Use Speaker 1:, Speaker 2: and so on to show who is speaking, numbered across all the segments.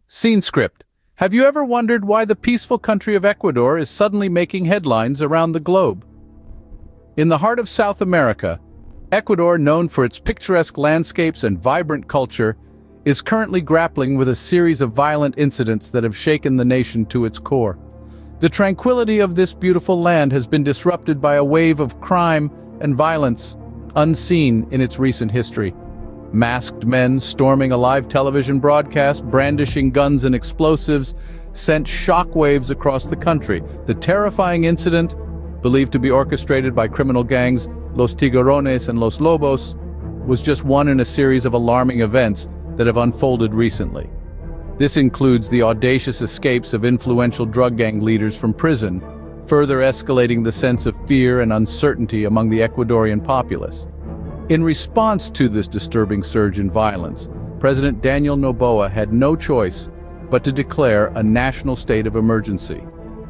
Speaker 1: Scene script. Have you ever wondered why the peaceful country of Ecuador is suddenly making headlines around the globe? In the heart of South America, Ecuador, known for its picturesque landscapes and vibrant culture, is currently grappling with a series of violent incidents that have shaken the nation to its core. The tranquility of this beautiful land has been disrupted by a wave of crime and violence unseen in its recent history. Masked men storming a live television broadcast, brandishing guns and explosives, sent shockwaves across the country. The terrifying incident, believed to be orchestrated by criminal gangs Los Tiburones and Los Lobos, was just one in a series of alarming events that have unfolded recently. This includes the audacious escapes of influential drug gang leaders from prison, further escalating the sense of fear and uncertainty among the Ecuadorian populace. In response to this disturbing surge in violence, President Daniel Noboa had no choice but to declare a national state of emergency.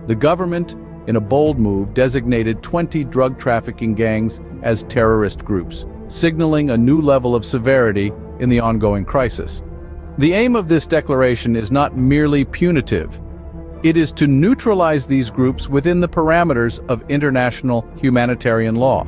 Speaker 1: The government, in a bold move, designated 20 drug trafficking gangs as terrorist groups, signaling a new level of severity in the ongoing crisis. The aim of this declaration is not merely punitive. It is to neutralize these groups within the parameters of international humanitarian law.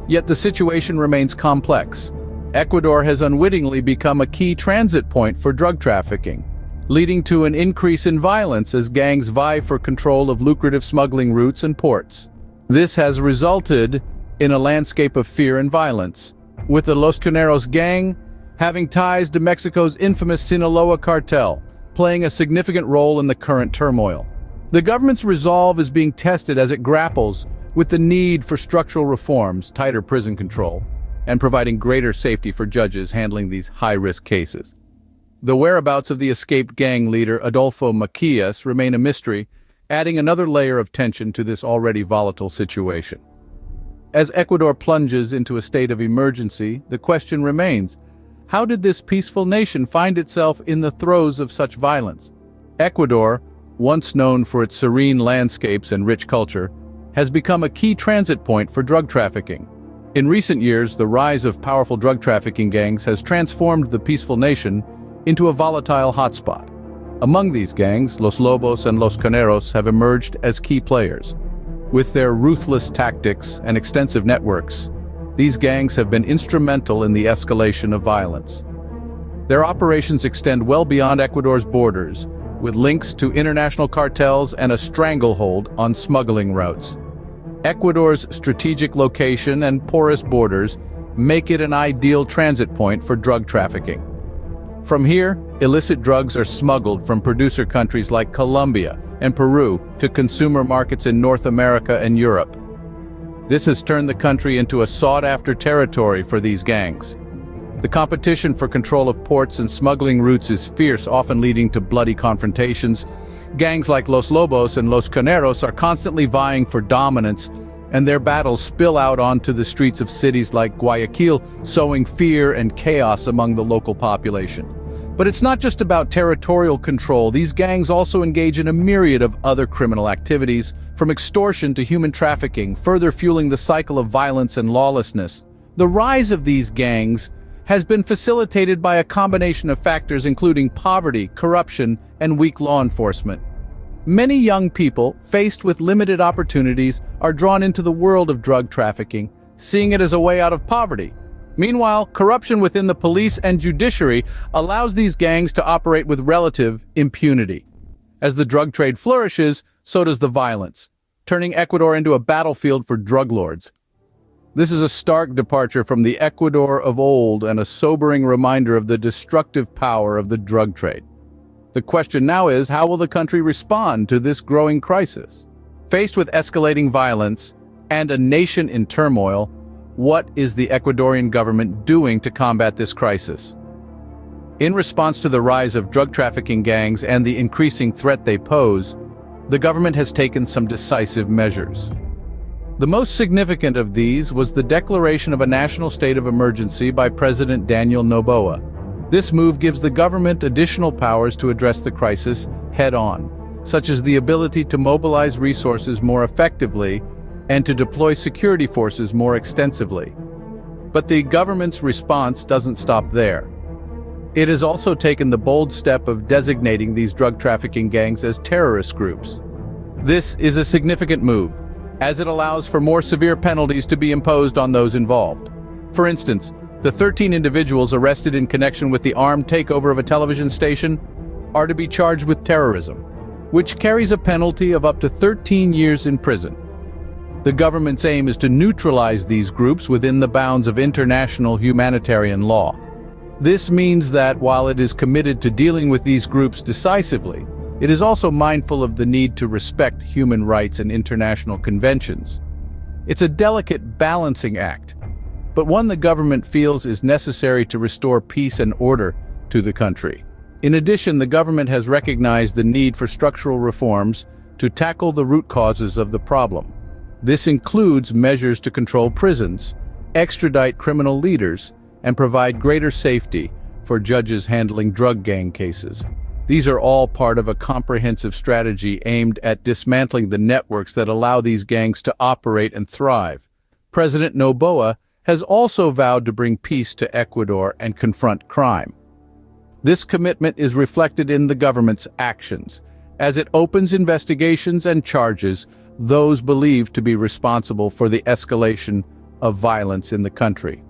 Speaker 1: Yet the situation remains complex. Ecuador has unwittingly become a key transit point for drug trafficking, leading to an increase in violence as gangs vie for control of lucrative smuggling routes and ports. This has resulted in a landscape of fear and violence, with the Los Cuneros gang having ties to Mexico's infamous Sinaloa cartel, playing a significant role in the current turmoil. The government's resolve is being tested as it grapples with the need for structural reforms, tighter prison control, and providing greater safety for judges handling these high-risk cases. The whereabouts of the escaped gang leader Adolfo Macias remain a mystery, adding another layer of tension to this already volatile situation. As Ecuador plunges into a state of emergency, the question remains, how did this peaceful nation find itself in the throes of such violence? Ecuador, once known for its serene landscapes and rich culture, has become a key transit point for drug trafficking. In recent years, the rise of powerful drug trafficking gangs has transformed the peaceful nation into a volatile hotspot. Among these gangs, Los Lobos and Los Cuneros have emerged as key players. With their ruthless tactics and extensive networks, these gangs have been instrumental in the escalation of violence. Their operations extend well beyond Ecuador's borders, with links to international cartels and a stranglehold on smuggling routes. Ecuador's strategic location and porous borders make it an ideal transit point for drug trafficking. From here, illicit drugs are smuggled from producer countries like Colombia and Peru to consumer markets in North America and Europe. This has turned the country into a sought-after territory for these gangs. The competition for control of ports and smuggling routes is fierce, often leading to bloody confrontations. Gangs like Los Lobos and Los Cuneros are constantly vying for dominance, and their battles spill out onto the streets of cities like Guayaquil, sowing fear and chaos among the local population. But it's not just about territorial control. These gangs also engage in a myriad of other criminal activities, from extortion to human trafficking, further fueling the cycle of violence and lawlessness. The rise of these gangs has been facilitated by a combination of factors including poverty, corruption, and weak law enforcement. Many young people, faced with limited opportunities, are drawn into the world of drug trafficking, seeing it as a way out of poverty. Meanwhile, corruption within the police and judiciary allows these gangs to operate with relative impunity. As the drug trade flourishes, so does the violence, turning Ecuador into a battlefield for drug lords. This is a stark departure from the Ecuador of old and a sobering reminder of the destructive power of the drug trade. The question now is, how will the country respond to this growing crisis? Faced with escalating violence and a nation in turmoil, what is the Ecuadorian government doing to combat this crisis? In response to the rise of drug trafficking gangs and the increasing threat they pose, the government has taken some decisive measures. The most significant of these was the declaration of a national state of emergency by President Daniel Noboa. This move gives the government additional powers to address the crisis head-on, such as the ability to mobilize resources more effectively and to deploy security forces more extensively. But the government's response doesn't stop there. It has also taken the bold step of designating these drug trafficking gangs as terrorist groups. This is a significant move, as it allows for more severe penalties to be imposed on those involved. For instance, the 13 individuals arrested in connection with the armed takeover of a television station are to be charged with terrorism, which carries a penalty of up to 13 years in prison. The government's aim is to neutralize these groups within the bounds of international humanitarian law. This means that while it is committed to dealing with these groups decisively, it is also mindful of the need to respect human rights and international conventions. It's a delicate balancing act, but one the government feels is necessary to restore peace and order to the country. In addition, the government has recognized the need for structural reforms to tackle the root causes of the problem. This includes measures to control prisons, extradite criminal leaders, and provide greater safety for judges handling drug gang cases. These are all part of a comprehensive strategy aimed at dismantling the networks that allow these gangs to operate and thrive. President Noboa has also vowed to bring peace to Ecuador and confront crime. This commitment is reflected in the government's actions, as it opens investigations and charges those believed to be responsible for the escalation of violence in the country.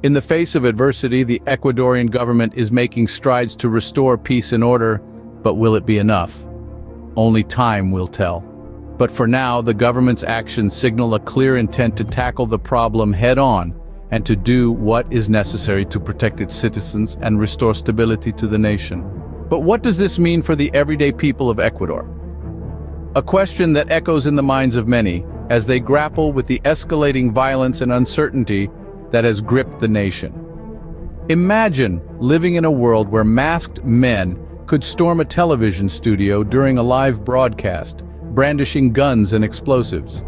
Speaker 1: In the face of adversity, the Ecuadorian government is making strides to restore peace and order, but will it be enough? Only time will tell. But for now, the government's actions signal a clear intent to tackle the problem head-on and to do what is necessary to protect its citizens and restore stability to the nation. But what does this mean for the everyday people of Ecuador? A question that echoes in the minds of many as they grapple with the escalating violence and uncertainty that has gripped the nation. Imagine living in a world where masked men could storm a television studio during a live broadcast, brandishing guns and explosives.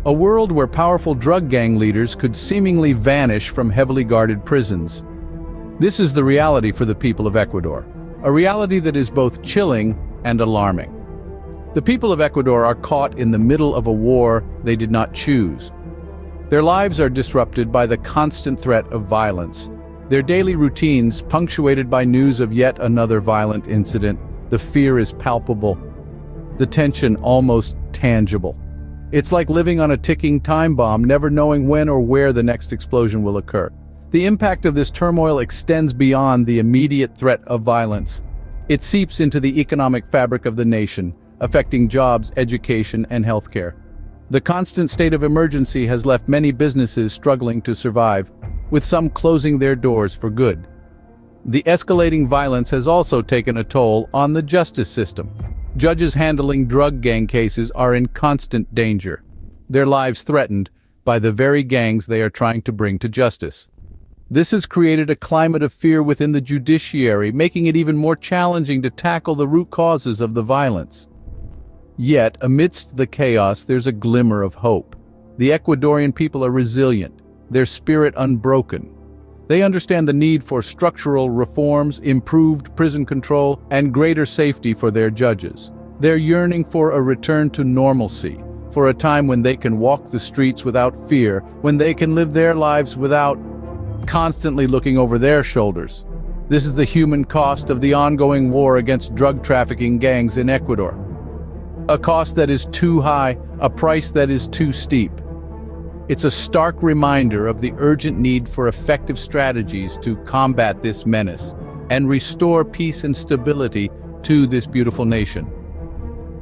Speaker 1: A world where powerful drug gang leaders could seemingly vanish from heavily guarded prisons. This is the reality for the people of Ecuador, a reality that is both chilling and alarming. The people of Ecuador are caught in the middle of a war they did not choose. Their lives are disrupted by the constant threat of violence. Their daily routines punctuated by news of yet another violent incident. The fear is palpable, the tension almost tangible. It's like living on a ticking time bomb, never knowing when or where the next explosion will occur. The impact of this turmoil extends beyond the immediate threat of violence. It seeps into the economic fabric of the nation, affecting jobs, education, and healthcare. The constant state of emergency has left many businesses struggling to survive, with some closing their doors for good. The escalating violence has also taken a toll on the justice system. Judges handling drug gang cases are in constant danger, their lives threatened by the very gangs they are trying to bring to justice. This has created a climate of fear within the judiciary, making it even more challenging to tackle the root causes of the violence. Yet, amidst the chaos, there's a glimmer of hope. The Ecuadorian people are resilient, their spirit unbroken. They understand the need for structural reforms, improved prison control, and greater safety for their judges. They're yearning for a return to normalcy, for a time when they can walk the streets without fear, when they can live their lives without constantly looking over their shoulders. This is the human cost of the ongoing war against drug trafficking gangs in Ecuador. A cost that is too high, a price that is too steep. It's a stark reminder of the urgent need for effective strategies to combat this menace and restore peace and stability to this beautiful nation.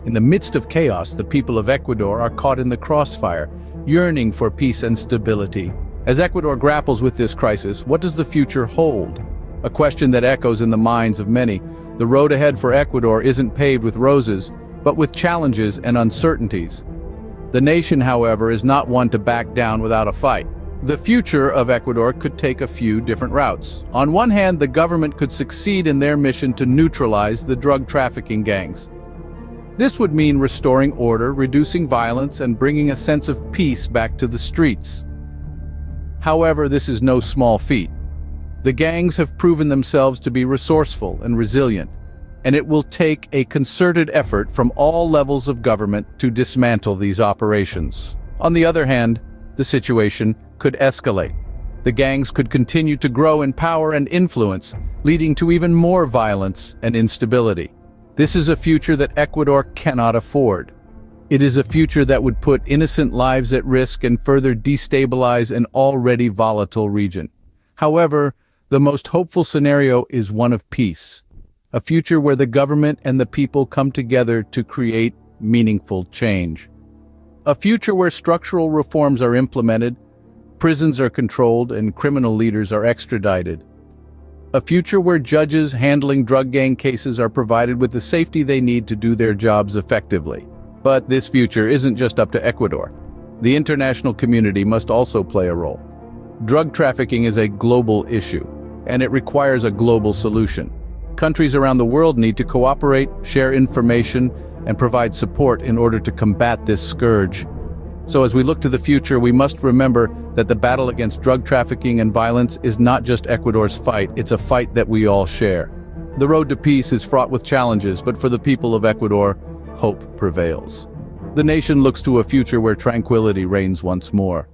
Speaker 1: In the midst of chaos, the people of Ecuador are caught in the crossfire, yearning for peace and stability. As Ecuador grapples with this crisis, what does the future hold? A question that echoes in the minds of many. The road ahead for Ecuador isn't paved with roses, but with challenges and uncertainties. The nation, however, is not one to back down without a fight. The future of Ecuador could take a few different routes. On one hand, the government could succeed in their mission to neutralize the drug trafficking gangs. This would mean restoring order, reducing violence, and bringing a sense of peace back to the streets. However, this is no small feat. The gangs have proven themselves to be resourceful and resilient, and it will take a concerted effort from all levels of government to dismantle these operations. On the other hand, the situation could escalate. The gangs could continue to grow in power and influence, leading to even more violence and instability. This is a future that Ecuador cannot afford. It is a future that would put innocent lives at risk and further destabilize an already volatile region. However, the most hopeful scenario is one of peace. A future where the government and the people come together to create meaningful change. A future where structural reforms are implemented, prisons are controlled, and criminal leaders are extradited. A future where judges handling drug gang cases are provided with the safety they need to do their jobs effectively. But this future isn't just up to Ecuador. The international community must also play a role. Drug trafficking is a global issue, and it requires a global solution. Countries around the world need to cooperate, share information, and provide support in order to combat this scourge. So as we look to the future, we must remember that the battle against drug trafficking and violence is not just Ecuador's fight, it's a fight that we all share. The road to peace is fraught with challenges, but for the people of Ecuador, hope prevails. The nation looks to a future where tranquility reigns once more.